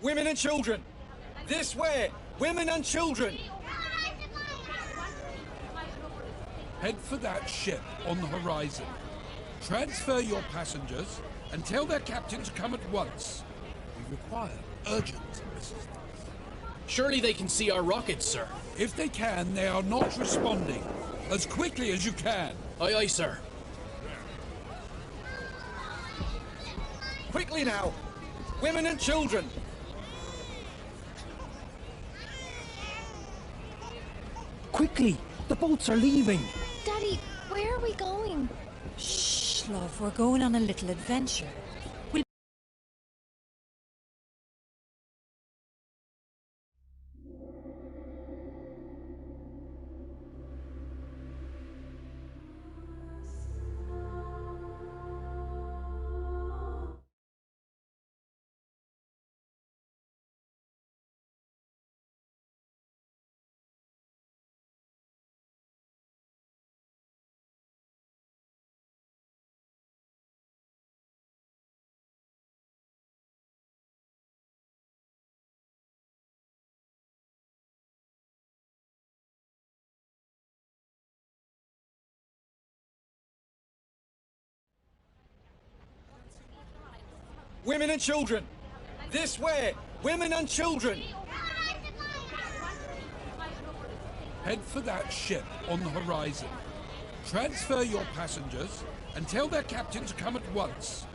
Women and children! This way! Women and children! Head for that ship on the horizon. Transfer your passengers and tell their captain to come at once. We require urgent assistance. Surely they can see our rockets, sir. If they can, they are not responding. As quickly as you can. Aye, aye, sir. Quickly now! Women and children! Quickly! The boats are leaving! Daddy, where are we going? Shh, love, we're going on a little adventure. Women and children! This way! Women and children! Head for that ship on the horizon. Transfer your passengers and tell their captain to come at once.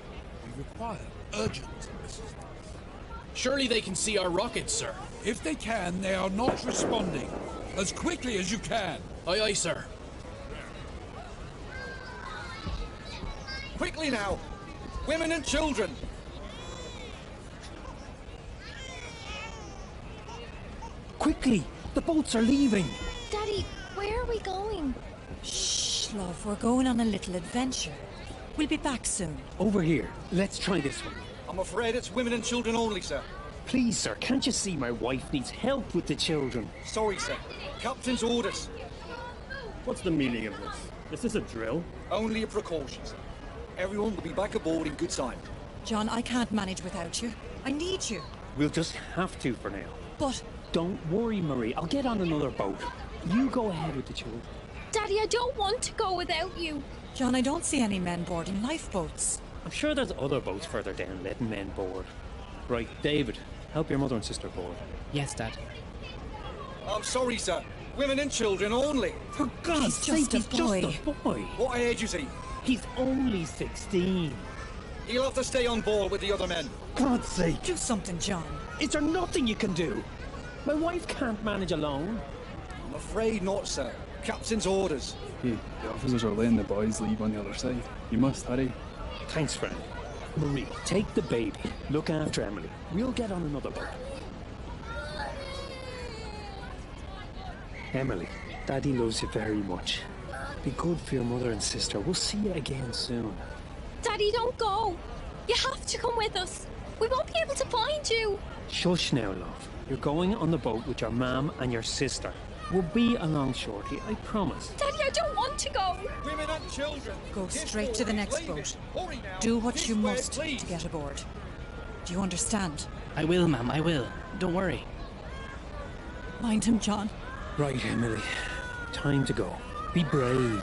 We require urgent assistance. Surely they can see our rockets, sir. If they can, they are not responding. As quickly as you can. Aye, aye, sir. Quickly now! Women and children! Quickly! The boats are leaving! Daddy, where are we going? Shh, love, we're going on a little adventure. We'll be back soon. Over here. Let's try this one. I'm afraid it's women and children only, sir. Please, sir, can't you see my wife needs help with the children? Sorry, sir. Captain's orders. What's the meaning of this? Is this a drill? Only a precaution, sir. Everyone will be back aboard in good time. John, I can't manage without you. I need you. We'll just have to for now. But Don't worry, Marie. I'll get on another boat. You go ahead with the children. Daddy, I don't want to go without you. John, I don't see any men boarding lifeboats. I'm sure there's other boats further down letting men board. Right, David, help your mother and sister board. Yes, Dad. I'm sorry, sir. Women and children only. For God's sake, he's just a boy. What age is he? He's only 16. He'll have to stay on board with the other men. God's sake. Do something, John. Is there nothing you can do? My wife can't manage alone. I'm afraid not, sir. Captain's orders. Hey, the officers are letting the boys leave on the other side. You must hurry. Thanks, friend. Marie, take the baby. Look after Emily. We'll get on another boat. Emily, Daddy loves you very much. Be good for your mother and sister. We'll see you again soon. Daddy, don't go. You have to come with us. We won't be able to find you. Shush now, love. You're going on the boat with your mum and your sister. We'll be along shortly, I promise. Daddy, I don't want to go. Women and children. Go straight to the next boat. Hurry now. Do what This you way, must please. to get aboard. Do you understand? I will, Ma'am, I will. Don't worry. Mind him, John. Right, Emily. Time to go. Be brave.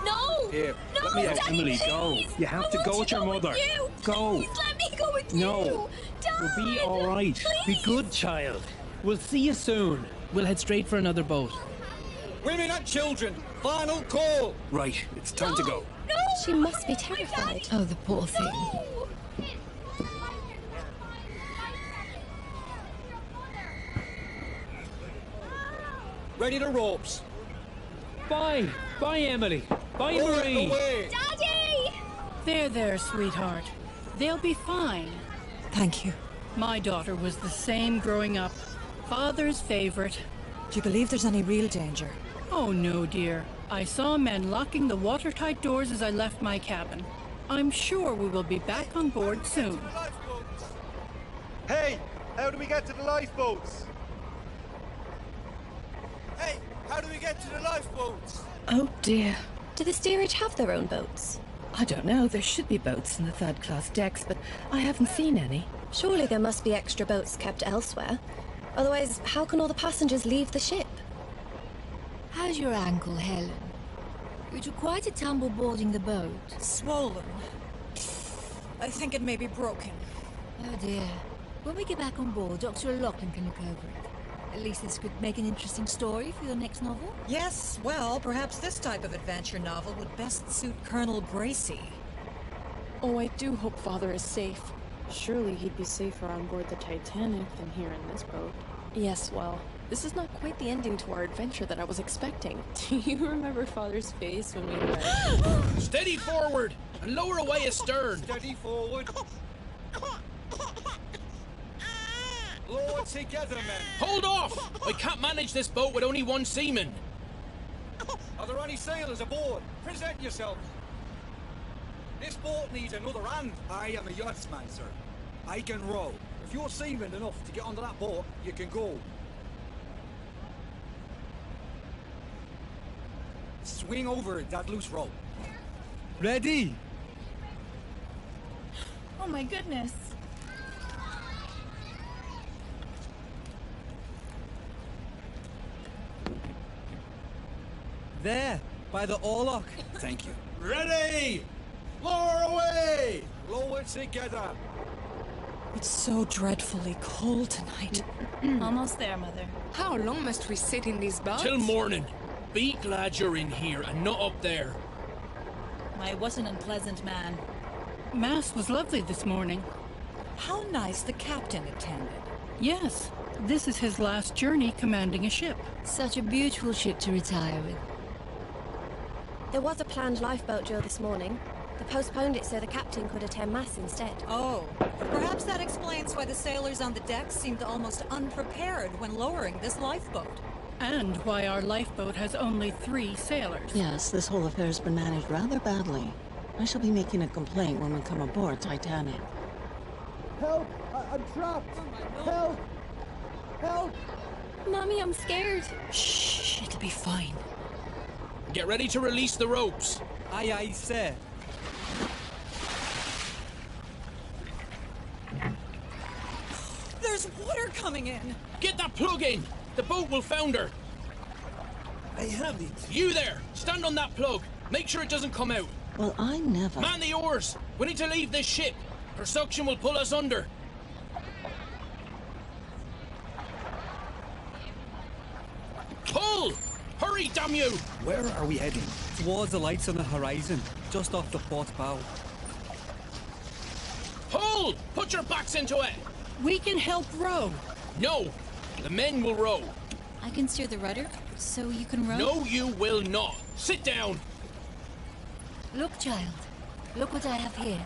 No. Here, No, let me Daddy, help. Emily, please. go. You have I to want go with your mother. you. Go. Please let me go with No. you. Dad, You'll be all right. Be please. good, child. We'll see you soon. We'll head straight for another boat. Women and children, final call. Right, it's time to go. No! She must be terrified. Oh, the poor thing. No! Ready to ropes. Bye. Bye, Emily. Bye, Lower Marie. away. Daddy! There, sweetheart. They'll be fine. Thank you. My daughter was the same growing up. Father's favorite. Do you believe there's any real danger? Oh, no, dear. I saw men locking the watertight doors as I left my cabin. I'm sure we will be back on board soon. Hey, how do we get to the lifeboats? Hey, how do we get to the lifeboats? Oh dear. Do the steerage have their own boats? I don't know. There should be boats in the third-class decks, but I haven't seen any. Surely there must be extra boats kept elsewhere. Otherwise, how can all the passengers leave the ship? How's your ankle, Helen? You took quite a tumble boarding the boat. Swollen. I think it may be broken. Oh dear. When we get back on board, Dr. O'Loughlin can look over it. At least this could make an interesting story for your next novel. Yes, well, perhaps this type of adventure novel would best suit Colonel Gracie. Oh, I do hope Father is safe. Surely he'd be safer on board the Titanic than here in this boat. Yes, well, this is not quite the ending to our adventure that I was expecting. Do you remember Father's face when we were... Steady forward and lower away astern. Steady forward. Lower together, men. Hold off! I can't manage this boat with only one seaman. Are there any sailors aboard? Present yourself. This boat needs another hand. I am a yachtsman, sir. I can row. If you're seaman enough to get onto that boat, you can go. Swing over that loose rope. Ready? Oh my goodness. There, by the oarlock. Thank you. Ready! Lower away! Lower together. It's so dreadfully cold tonight. Almost there, Mother. How long must we sit in these boats? Till morning. Be glad you're in here and not up there. I was an unpleasant man. Mass was lovely this morning. How nice the captain attended. Yes, this is his last journey commanding a ship. Such a beautiful ship to retire with. There was a planned lifeboat drill this morning. They postponed it so the captain could attend mass instead. Oh, perhaps that explains why the sailors on the deck seemed almost unprepared when lowering this lifeboat. And why our lifeboat has only 3 sailors. Yes, this whole affair's been managed rather badly. I shall be making a complaint when we come aboard Titanic. Help! I'm trapped! Help! Help! Mommy, I'm scared. Shh, it'll be fine. Get ready to release the ropes. Aye, aye, sir. There's water coming in. Get that plug in. The boat will founder. I have it. You there, stand on that plug. Make sure it doesn't come out. Well, I never... Man the oars. We need to leave this ship. Her suction will pull us under. Pull! Hurry, damn you! Where are we heading? Towards the lights on the horizon, just off the port bow. Pull! Put your backs into it! We can help row. No, the men will row. I can steer the rudder, so you can row? No, you will not. Sit down. Look, child. Look what I have here.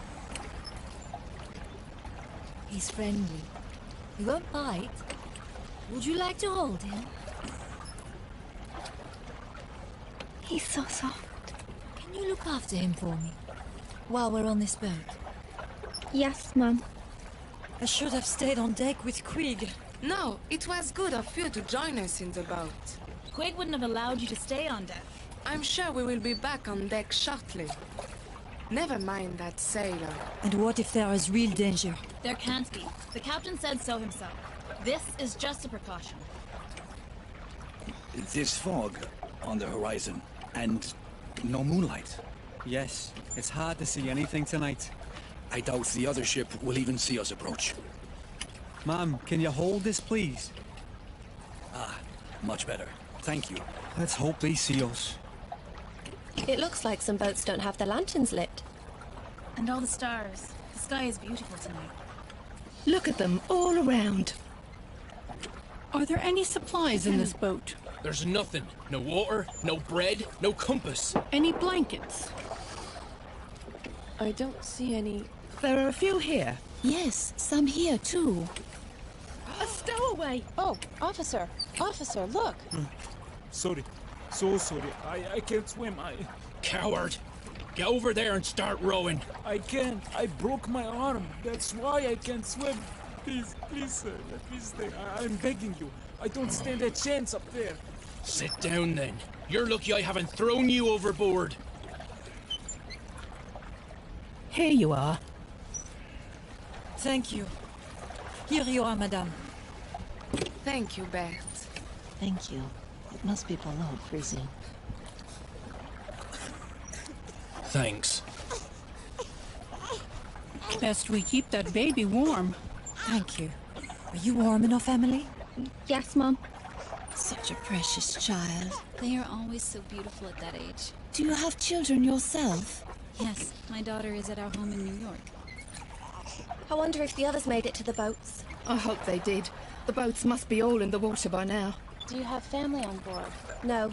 He's friendly. He won't bite. Would you like to hold him? He's so soft. Can you look after him for me? While we're on this boat? Yes, Mum. I should have stayed on deck with Quig. No, it was good of you to join us in the boat. Quig wouldn't have allowed you to stay on deck. I'm sure we will be back on deck shortly. Never mind that sailor. And what if there is real danger? There can't be. The captain said so himself. This is just a precaution. This fog on the horizon, and no moonlight. Yes, it's hard to see anything tonight. I doubt the other ship will even see us approach. Ma'am, can you hold this, please? Ah, Much better. Thank you. Let's hope they see us. It looks like some boats don't have their lanterns lit. And all the stars. The sky is beautiful tonight. Look at them all around. Are there any supplies in this boat? There's nothing. No water, no bread, no compass. Any blankets? I don't see any. There are a few here. Yes, some here too. A stowaway! Oh, officer! Officer, look! Sorry. So sorry. I can't swim. Coward! Get over there and start rowing. I can't. I broke my arm. That's why I can't swim. Please, sir. Let me stay. I'm begging you. I don't stand a chance up there. Sit down then. You're lucky I haven't thrown you overboard. Here you are. Thank you. Here you are, madame. Thank you, Beth. Thank you. It must be below freezing. Thanks. Best we keep that baby warm. Thank you. Are you warm enough, Emily? Yes, Mum. Such a precious child. They are always so beautiful at that age. Do you have children yourself? Yes, my daughter is at our home in New York. I wonder if the others made it to the boats. I hope they did. The boats must be all in the water by now. Do you have family on board? No.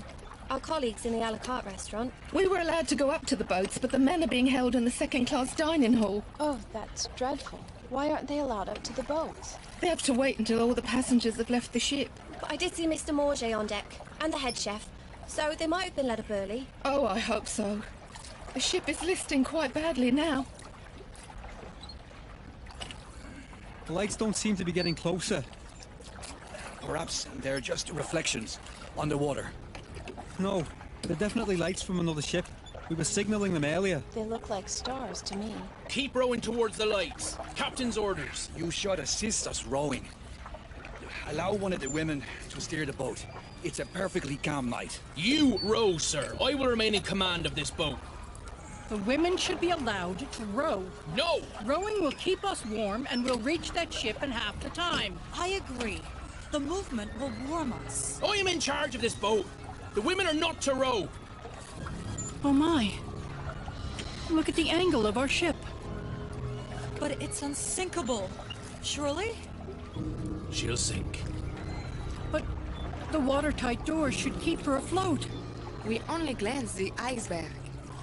Our colleagues in the a la carte restaurant. We were allowed to go up to the boats, but the men are being held in the second-class dining hall. Oh, that's dreadful. Why aren't they allowed up to the boats? They have to wait until all the passengers have left the ship. But I did see Mr. Morget on deck, and the head chef, so they might have been let up early. Oh, I hope so. The ship is listing quite badly now. The lights don't seem to be getting closer. Perhaps they're just reflections on the water. No, they're definitely lights from another ship. We were signaling them earlier. They look like stars to me. Keep rowing towards the lights. Captain's orders. You should assist us rowing. Allow one of the women to steer the boat. It's a perfectly calm night. You row, sir. I will remain in command of this boat. The women should be allowed to row. No! Rowing will keep us warm and we'll reach that ship in half the time. I agree. The movement will warm us. I am in charge of this boat. The women are not to row. Oh my. Look at the angle of our ship. But it's unsinkable. Surely? She'll sink. But the watertight doors should keep her afloat. We only glanced the iceberg.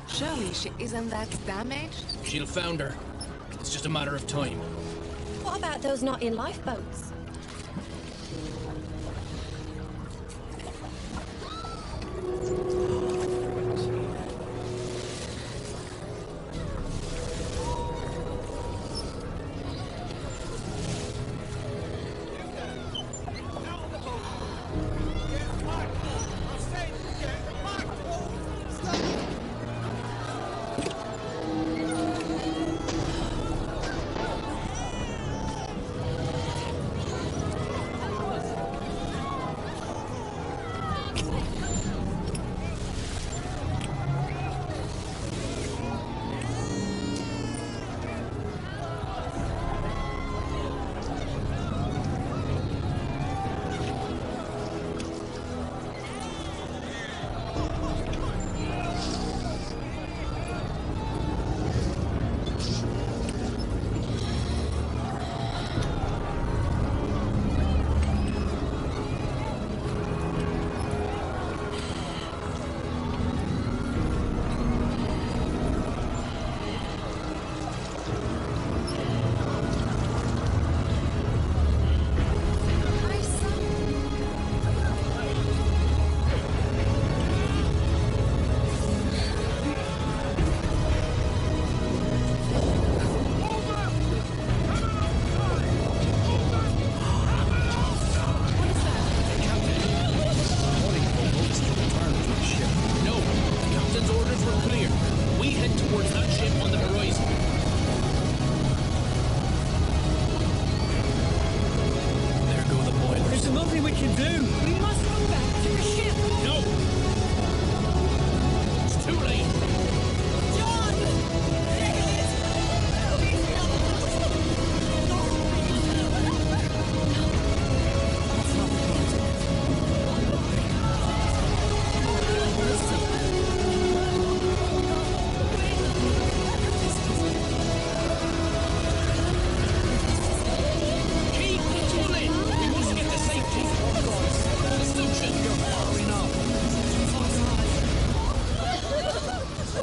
Surely she isn't that damaged? She'll founder. It's just a matter of time. What about those not in lifeboats?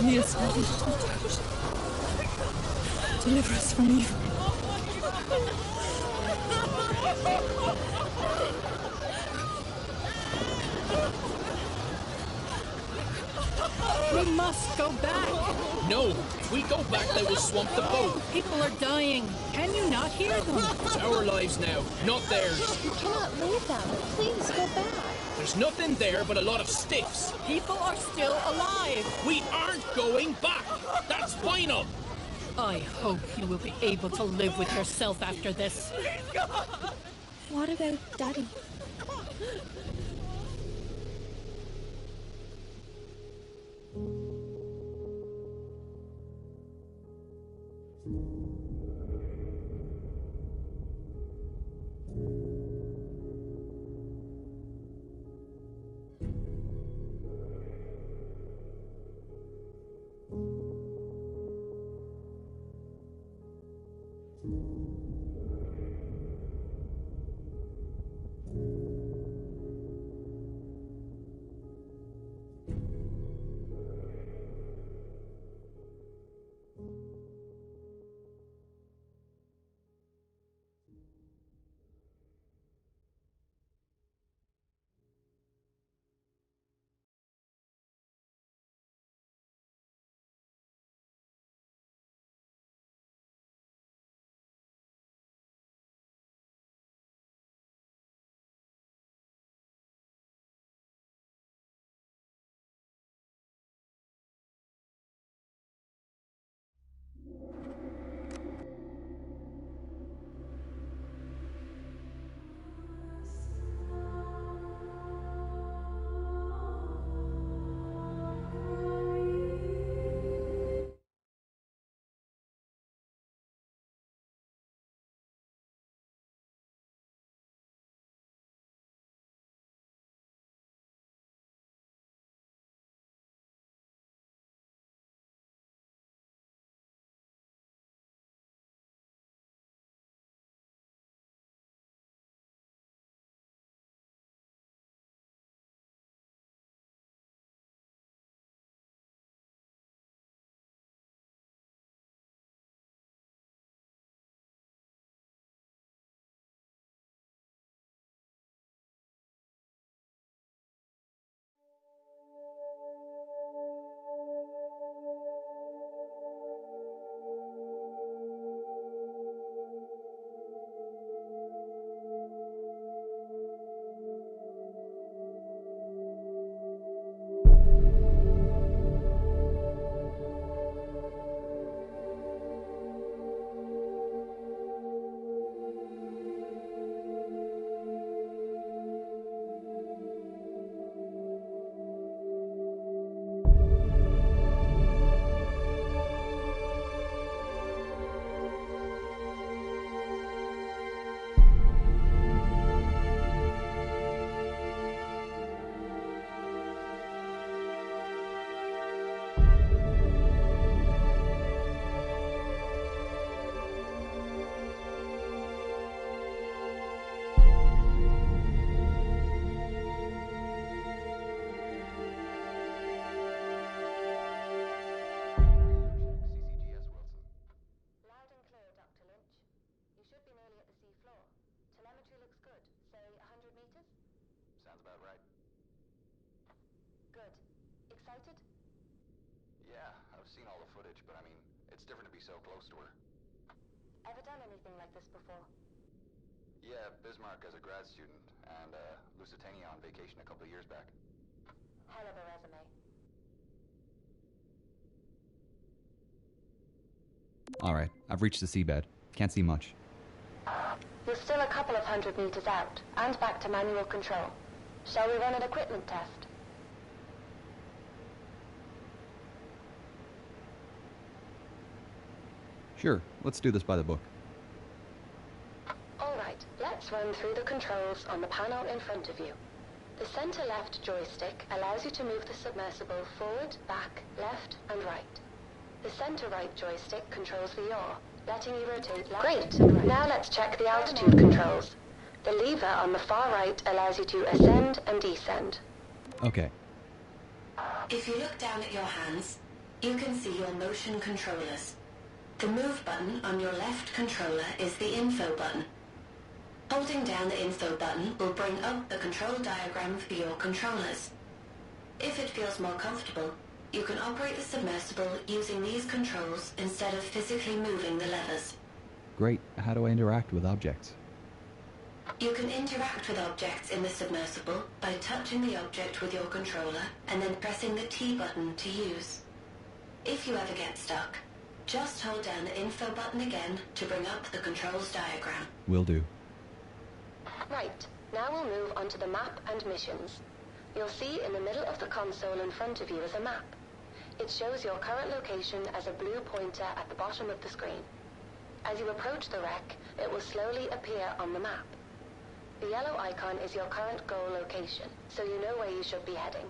Yes, Daddy. Deliver us from evil. We must go back. No, if we go back, they will swamp the boat. People are dying. Can you not hear them? It's our lives now, not theirs. You cannot leave them. Please go back. There's nothing there but a lot of stiffs. People are still alive. We aren't going back. That's final. I hope you will be able to live with yourself after this. What about Daddy? So close to her. Ever done anything like this before? Yeah, Bismarck as a grad student, and Lusitania on vacation a couple of years back. Hell of a resume. Alright, I've reached the seabed. Can't see much. You're still a couple of 100 meters out, and back to manual control. Shall we run an equipment test? Sure, let's do this by the book. Alright, let's run through the controls on the panel in front of you. The center left joystick allows you to move the submersible forward, back, left, and right. The center right joystick controls the yaw, letting you rotate left. Great! Now let's check the altitude controls. The lever on the far right allows you to ascend and descend. Okay. If you look down at your hands, You can see your motion controllers. The move button on your left controller is the info button. Holding down the info button will bring up the control diagram for your controllers. If it feels more comfortable, you can operate the submersible using these controls instead of physically moving the levers. Great. How do I interact with objects? You can interact with objects in the submersible by touching the object with your controller and then pressing the T button to use. If you ever get stuck, just hold down the info button again to bring up the controls diagram. Will do. Right, now we'll move on to the map and missions. You'll see in the middle of the console in front of you is a map. It shows your current location as a blue pointer at the bottom of the screen. As you approach the wreck, it will slowly appear on the map. The yellow icon is your current goal location, so you know where you should be heading.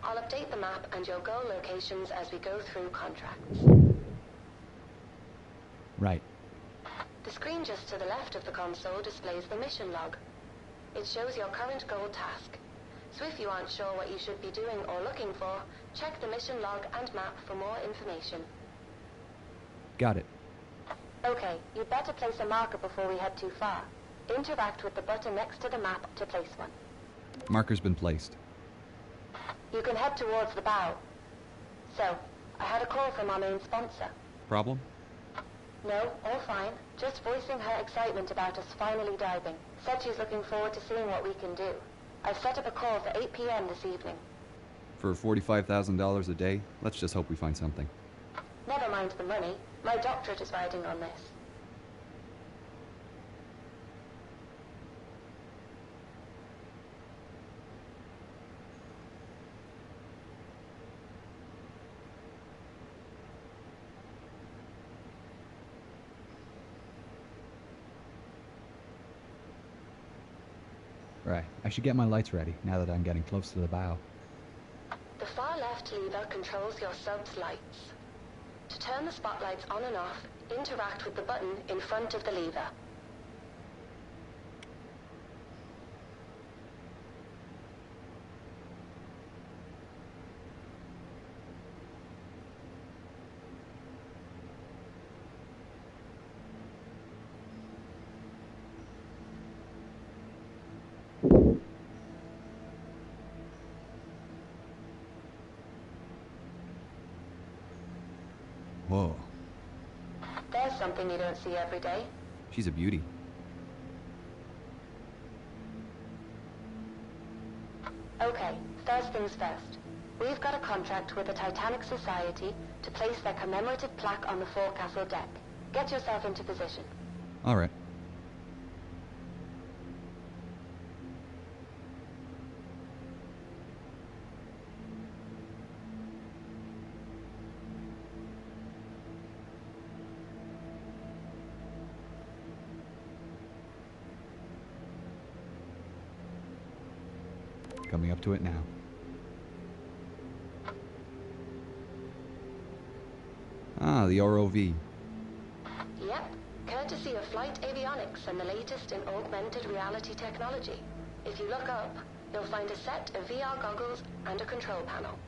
I'll update the map and your goal locations as we go through contracts. Right. The screen just to the left of the console displays the mission log. It shows your current goal task. So if you aren't sure what you should be doing or looking for, check the mission log and map for more information. Got it. Okay, you'd better place a marker before we head too far. Interact with the button next to the map to place one. Marker's been placed. You can head towards the bow. So, I had a call from our main sponsor. Problem? No, all fine. Just voicing her excitement about us finally diving. Said she's looking forward to seeing what we can do. I've set up a call for 8 p.m. this evening. For $45,000 a day, let's just hope we find something. Never mind the money. My doctorate is riding on this. Right, I should get my lights ready now that I'm getting close to the bow. The far left lever controls your sub's lights. To turn the spotlights on and off, interact with the button in front of the lever. Whoa, There's something you don't see every day. she's a beauty. Okay, first things first. We've got a contract with the Titanic Society to place their commemorative plaque on the forecastle deck. Get yourself into position. All right. Coming up to it now. Ah, the ROV. Yep, courtesy of Flight Avionics and the latest in augmented reality technology. If you look up, you'll find a set of VR goggles and a control panel.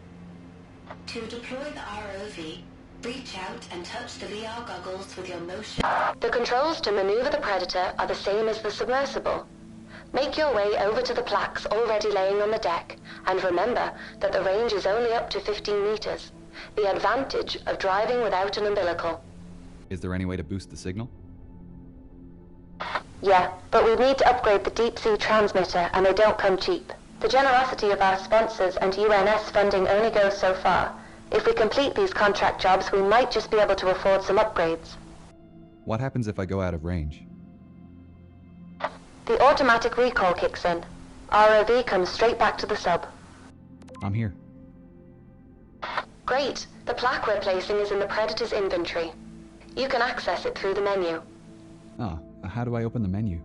To deploy the ROV, reach out and touch the VR goggles with your motion. The controls to maneuver the Predator are the same as the submersible. Make your way over to the plaques already laying on the deck, and remember that the range is only up to 15 meters. The advantage of driving without an umbilical. Is there any way to boost the signal? Yeah, but we need to upgrade the deep-sea transmitter, and they don't come cheap. The generosity of our sponsors and UNS funding only goes so far. If we complete these contract jobs, we might just be able to afford some upgrades. What happens if I go out of range? The automatic recall kicks in. ROV comes straight back to the sub. I'm here. Great. The plaque we're placing is in the Predator's inventory. You can access it through the menu. Ah, how do I open the menu?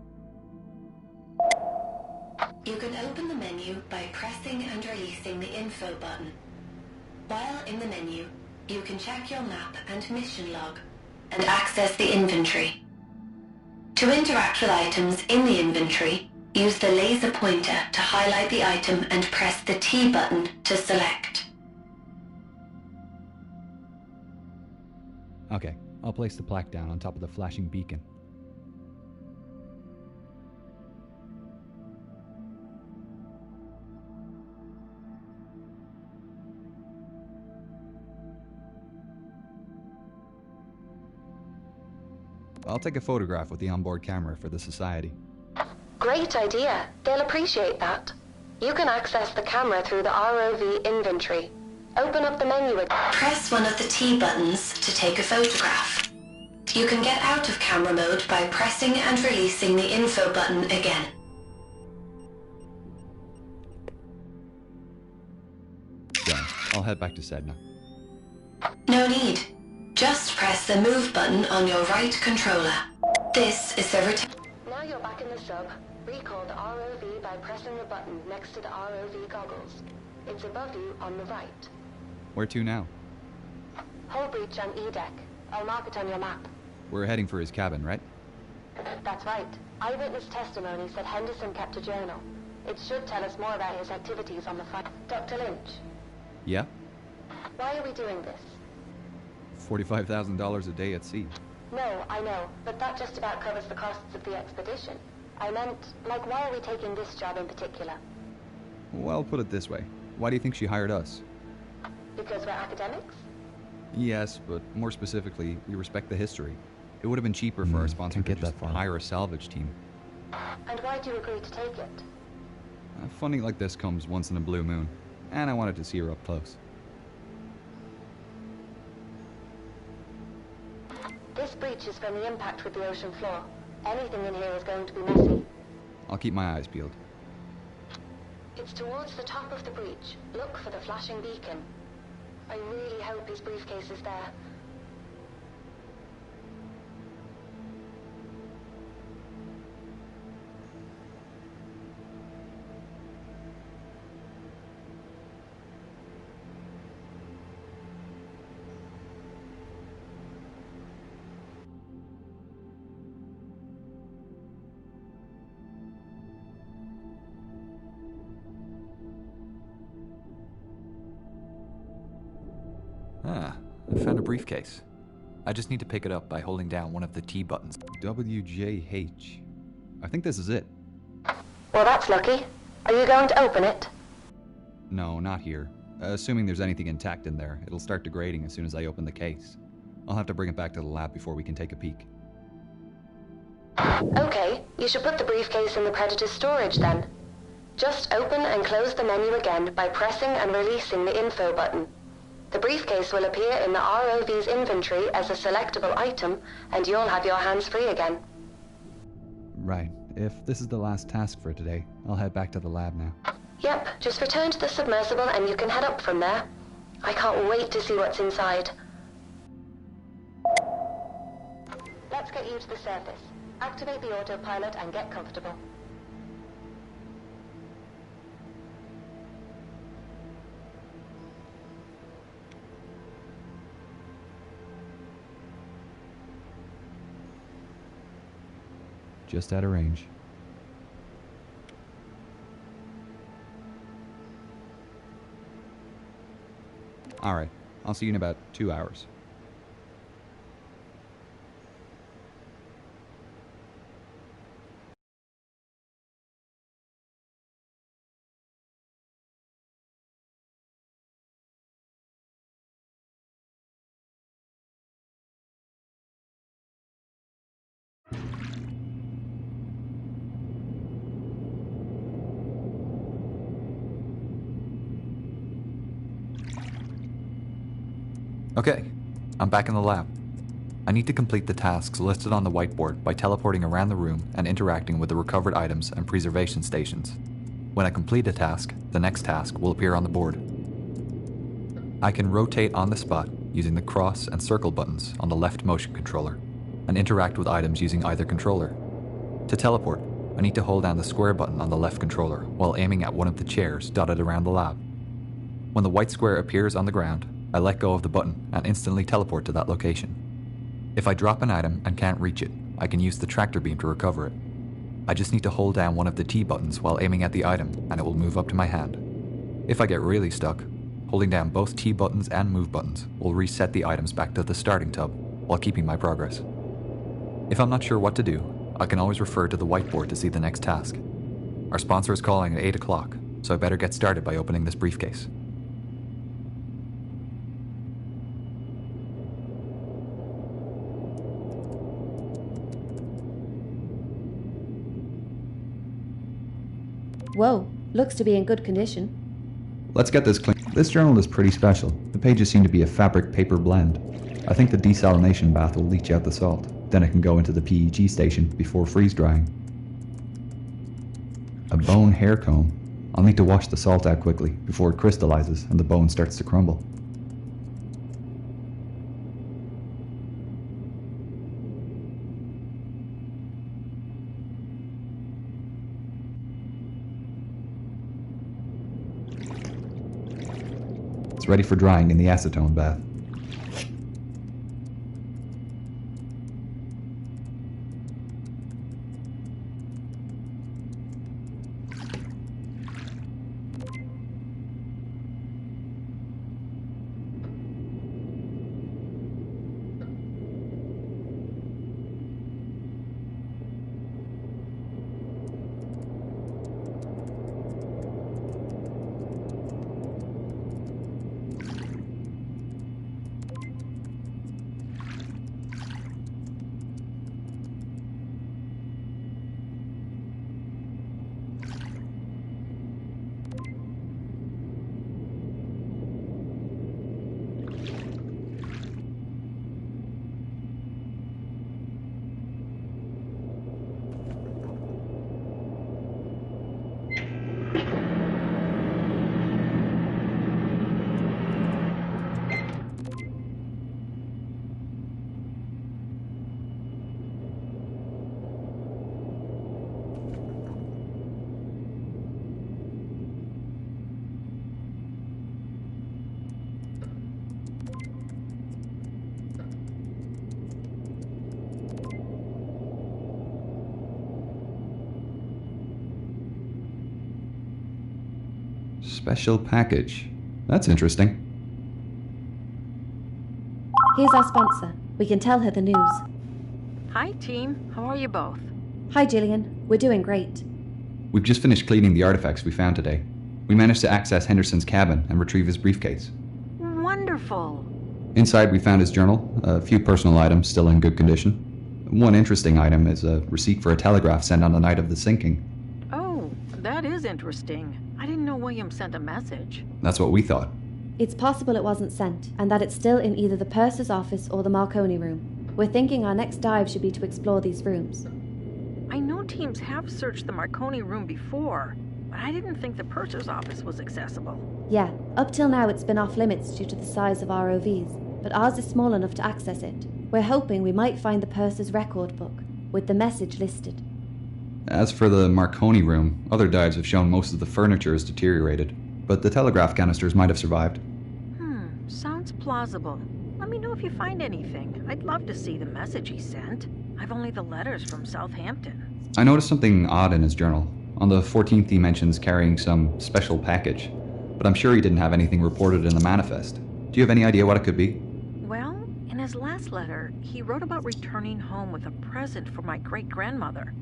You can open the menu by pressing and releasing the info button. While in the menu, you can check your map and mission log, and access the inventory. To interact with items in the inventory, use the laser pointer to highlight the item and press the T button to select. Okay, I'll place the plaque down on top of the flashing beacon. I'll take a photograph with the onboard camera for the Society. Great idea. They'll appreciate that. You can access the camera through the ROV inventory. Open up the menu again. Press one of the T buttons to take a photograph. You can get out of camera mode by pressing and releasing the info button again. Done. I'll head back to Sedna. No need. Just press the move button on your right controller. This is the Now you're back in the sub. Recall the ROV by pressing the button next to the ROV goggles. It's above you on the right. Where to now? Hull breach on E-deck. I'll mark it on your map. We're heading for his cabin, right? That's right. Eyewitness testimony said Henderson kept a journal. It should tell us more about his activities on the front. Dr. Lynch, Yeah? why are we doing this? $45,000 a day at sea. No, I know, but that just about covers the costs of the expedition. I meant, like, why are we taking this job in particular? Well, put it this way. Why do you think she hired us? Because we're academics? Yes, but more specifically, we respect the history. It would have been cheaper for our sponsor to just hire a salvage team. And why do you agree to take it? Funding like this comes once in a blue moon, and I wanted to see her up close. This breach is from the impact with the ocean floor. Anything in here is going to be messy. I'll keep my eyes peeled. It's towards the top of the breach. Look for the flashing beacon. I really hope his briefcase is there. Ah, I found a briefcase. I just need to pick it up by holding down one of the T buttons. WJH. I think this is it. Well, that's lucky. Are you going to open it? No, not here. Assuming there's anything intact in there, it'll start degrading as soon as I open the case. I'll have to bring it back to the lab before we can take a peek. Okay, you should put the briefcase in the Predator's storage then. Just open and close the menu again by pressing and releasing the info button. The briefcase will appear in the ROV's inventory as a selectable item, and you'll have your hands free again. Right. If this is the last task for today, I'll head back to the lab now. Yep, just return to the submersible and you can head up from there. I can't wait to see what's inside. Let's get you to the surface. Activate the autopilot and get comfortable. Just out of range. Alright, I'll see you in about 2 hours. Okay, I'm back in the lab. I need to complete the tasks listed on the whiteboard by teleporting around the room and interacting with the recovered items and preservation stations. When I complete a task, the next task will appear on the board. I can rotate on the spot using the cross and circle buttons on the left motion controller, and interact with items using either controller. To teleport, I need to hold down the square button on the left controller while aiming at one of the chairs dotted around the lab. When the white square appears on the ground, I let go of the button and instantly teleport to that location. If I drop an item and can't reach it, I can use the tractor beam to recover it. I just need to hold down one of the T buttons while aiming at the item and it will move up to my hand. If I get really stuck, holding down both T buttons and move buttons will reset the items back to the starting tub. while keeping my progress. If I'm not sure what to do, I can always refer to the whiteboard to see the next task. Our sponsor is calling at 8 o'clock, so I better get started by opening this briefcase. Whoa, looks to be in good condition. Let's get this clean. This journal is pretty special. The pages seem to be a fabric-paper blend. I think the desalination bath will leach out the salt. Then it can go into the PEG station before freeze-drying. A bone hair comb. I'll need to wash the salt out quickly before it crystallizes and the bone starts to crumble. It's ready for drying in the acetone bath. Special package. That's interesting. Here's our sponsor. We can tell her the news. Hi, team. How are you both? Hi, Gillian. We're doing great. We've just finished cleaning the artifacts we found today. We managed to access Henderson's cabin and retrieve his briefcase. Wonderful. Inside we found his journal, a few personal items still in good condition. One interesting item is a receipt for a telegraph sent on the night of the sinking. Oh, that is interesting. I didn't know William sent a message. That's what we thought. It's possible it wasn't sent, and that it's still in either the purser's office or the Marconi room. We're thinking our next dive should be to explore these rooms. I know teams have searched the Marconi room before, but I didn't think the purser's office was accessible. Yeah, up till now it's been off limits due to the size of ROVs, but ours is small enough to access it. We're hoping we might find the purser's record book, with the message listed. As for the Marconi room, other dives have shown most of the furniture is deteriorated, but the telegraph canisters might have survived. Sounds plausible. Let me know if you find anything. I'd love to see the message he sent. I've only the letters from Southampton. I noticed something odd in his journal. On the 14th he mentions carrying some special package, but I'm sure he didn't have anything reported in the manifest. Do you have any idea what it could be? Well, in his last letter, he wrote about returning home with a present for my great-grandmother.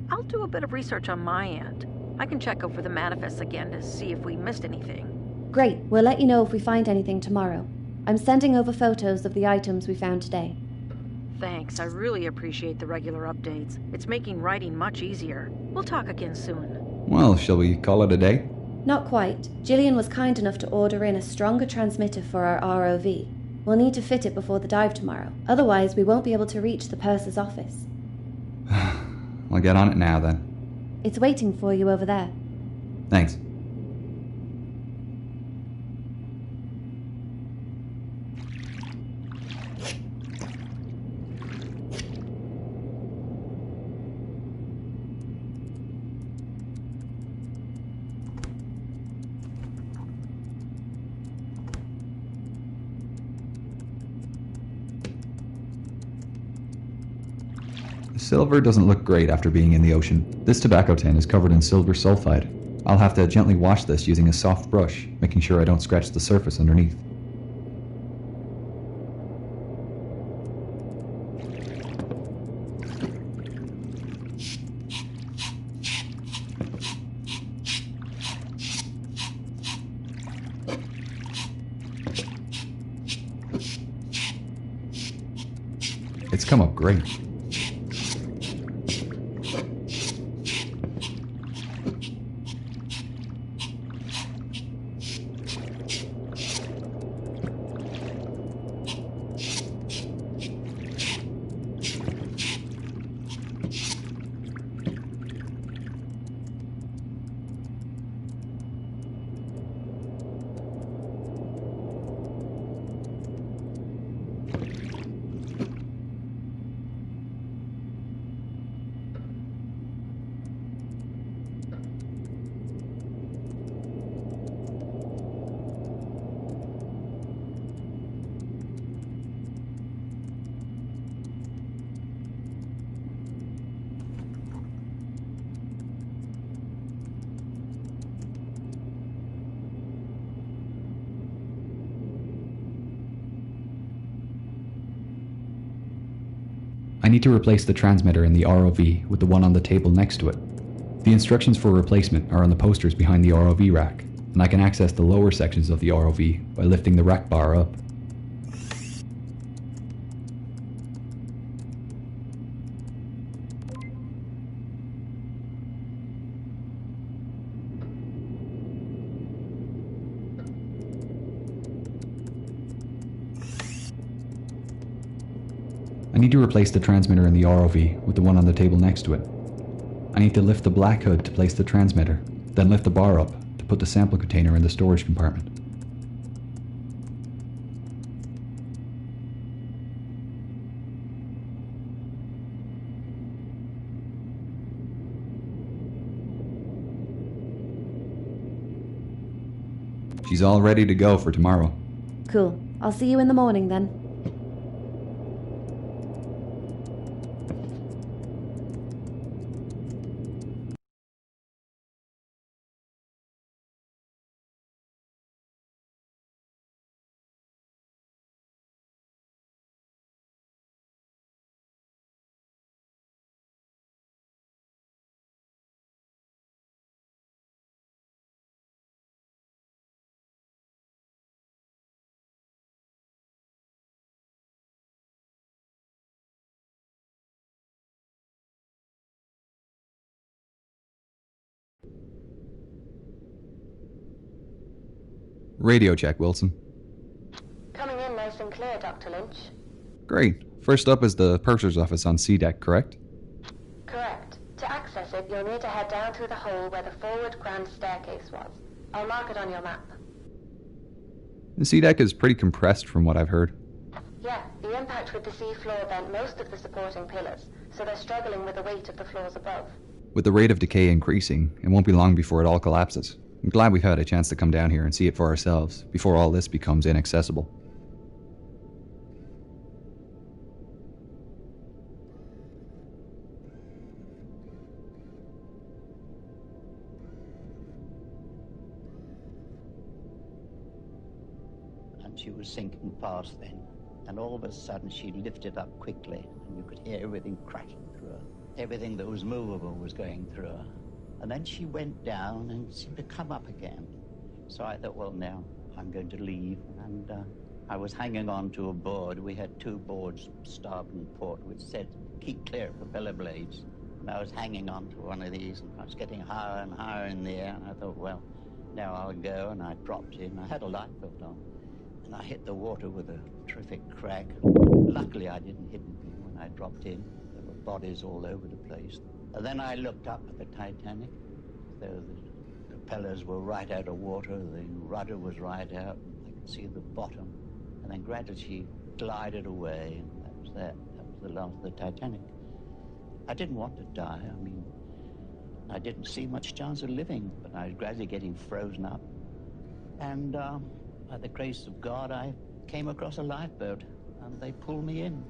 I'll do a bit of research on my end. I can check over the manifests again to see if we missed anything. Great, we'll let you know if we find anything tomorrow. I'm sending over photos of the items we found today. Thanks, I really appreciate the regular updates. It's making writing much easier. We'll talk again soon. Well, shall we call it a day? Not quite. Gillian was kind enough to order in a stronger transmitter for our ROV. We'll need to fit it before the dive tomorrow. Otherwise, we won't be able to reach the purser's office. I'll get on it now, then. It's waiting for you over there. Thanks. Silver doesn't look great after being in the ocean. This tobacco tin is covered in silver sulfide. I'll have to gently wash this using a soft brush, making sure I don't scratch the surface underneath. It's come up great. I need to replace the transmitter in the ROV with the one on the table next to it. The instructions for replacement are on the posters behind the ROV rack, and I can access the lower sections of the ROV by lifting the rack bar up. I need to replace the transmitter in the ROV with the one on the table next to it. I need to lift the black hood to place the transmitter, then lift the bar up to put the sample container in the storage compartment. She's all ready to go for tomorrow. Cool. I'll see you in the morning then. Radio check, Wilson. Coming in nice and clear, Dr. Lynch. Great. First up is the purser's office on C deck, correct? Correct. To access it, you'll need to head down through the hole where the forward grand staircase was. I'll mark it on your map. The C deck is pretty compressed from what I've heard. Yeah, the impact with the sea floor bent most of the supporting pillars, so they're struggling with the weight of the floors above. With the rate of decay increasing, it won't be long before it all collapses. I'm glad we've had a chance to come down here and see it for ourselves before all this becomes inaccessible. And she was sinking fast then, and all of a sudden she lifted up quickly, and you could hear everything cracking through her. Everything that was movable was going through her. And then she went down and seemed to come up again. So I thought, well, now I'm going to leave. And I was hanging on to a board. We had two boards, starboard and port, which said, keep clear of propeller blades. And I was hanging on to one of these, and I was getting higher and higher in the air. And I thought, well, now I'll go. And I dropped in. I had a lifebelt on. And I hit the water with a terrific crack. Luckily, I didn't hit anything when I dropped in. There were bodies all over the place. And then I looked up at the Titanic. The propellers were right out of water, the rudder was right out, and I could see the bottom. And then gradually she glided away, and that was that. That was the last of the Titanic. I didn't want to die. I mean, I didn't see much chance of living, but I was gradually getting frozen up. And by the grace of God, I came across a lifeboat, and they pulled me in.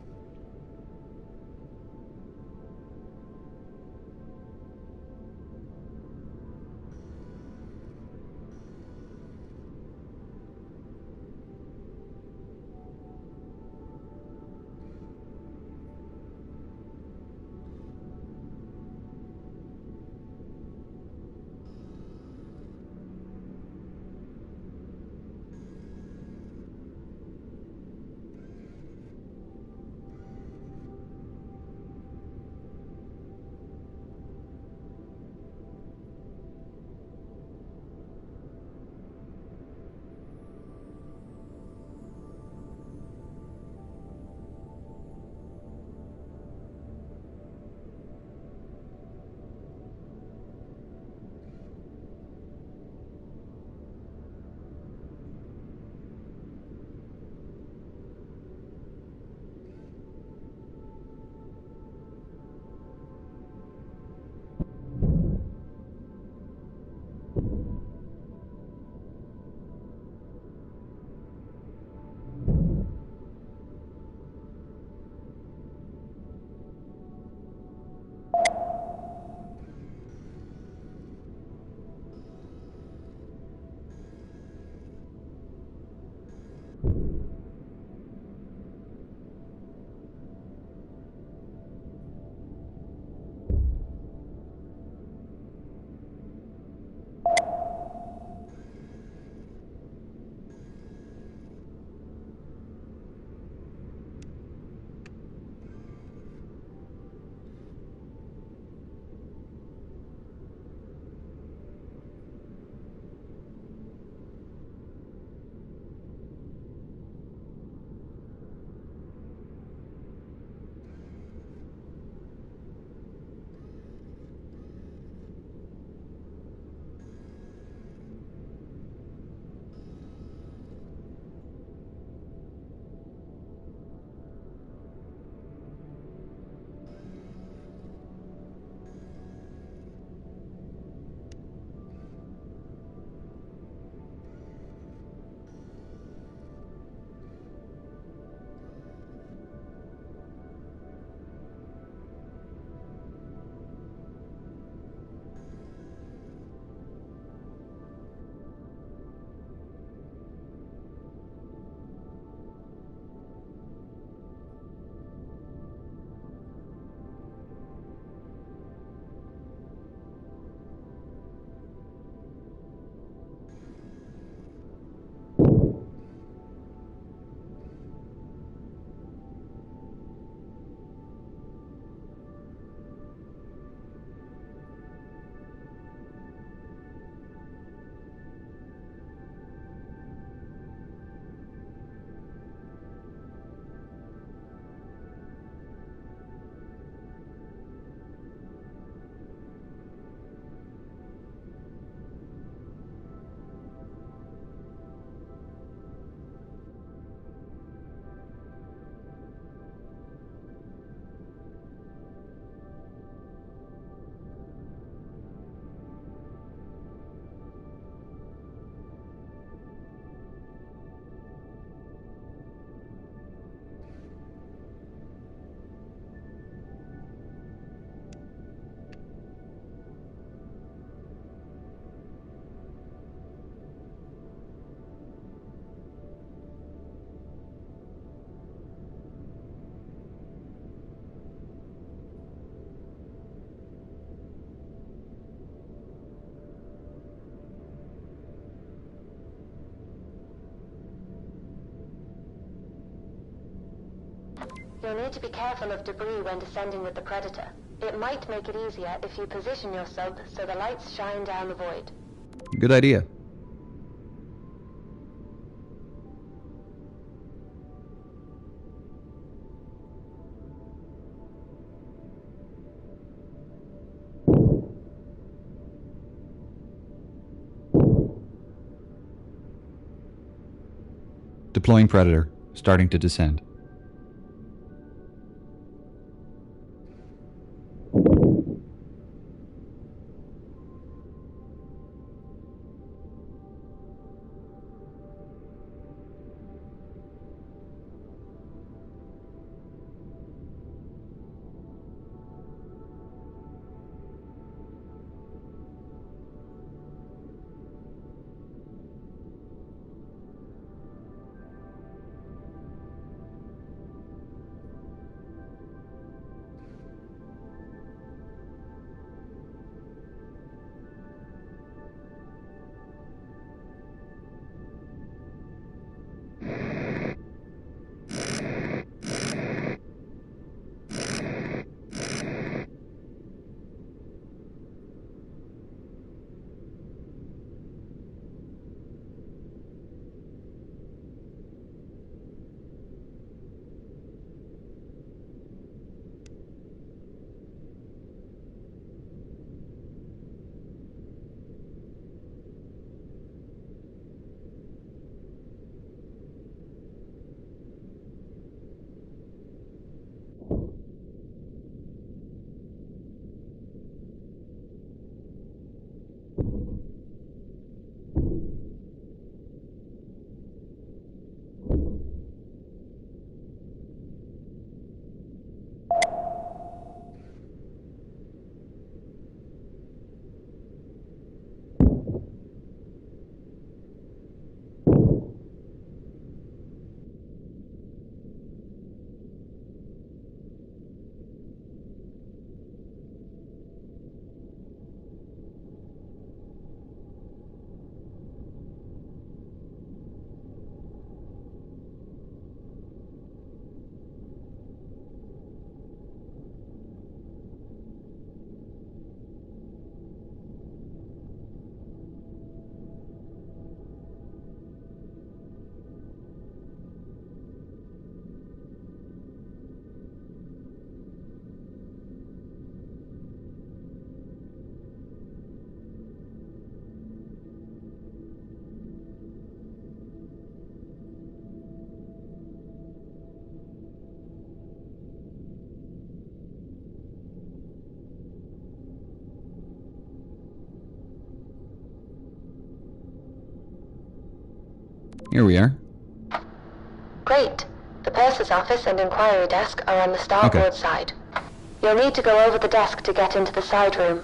You'll need to be careful of debris when descending with the Predator. It might make it easier if you position your sub so the lights shine down the void. Good idea. Deploying Predator, starting to descend. Here we are. Great. The purser's office and inquiry desk are on the starboard side. You'll need to go over the desk to get into the side room.